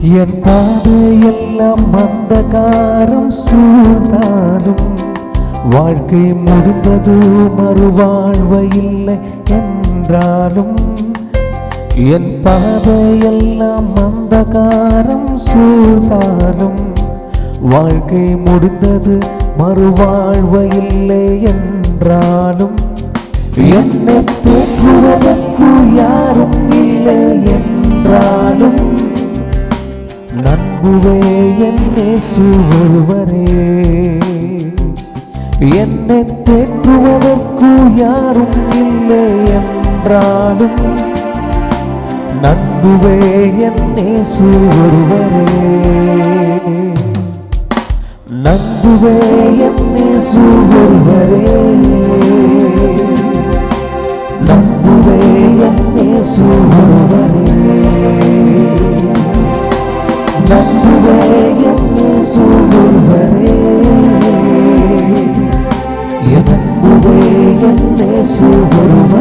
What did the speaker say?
என் பாதையெல்லாம் அந்தகாரம் சூழ்ந்தாலும் வாழ்க்கை முடிந்தது மறுவாழ்வு இல்லை என்றாலும் என் பாதையெல்லாம் அந்தகாரம் சூழ்ந்தாலும் வாழ்க்கை முடிந்தது மறுவாழ்வு இல்லை என்றாலும் என்னை தேற்றுவதற்கு யாரும் இல்லை என்றாலும் நண்புவே என்னை ஒருவரே என்னை தேற்றுவதற்கு யாரும் இல்லை என்றாலும் நண்புவே என்னை ஒருவரே நண்புவே என்னை ஒருவரே நண்புவே என்னை ஒருவரே நண்புவே என்னை ஒருவரே நண்புவே என்னை ஒருவரே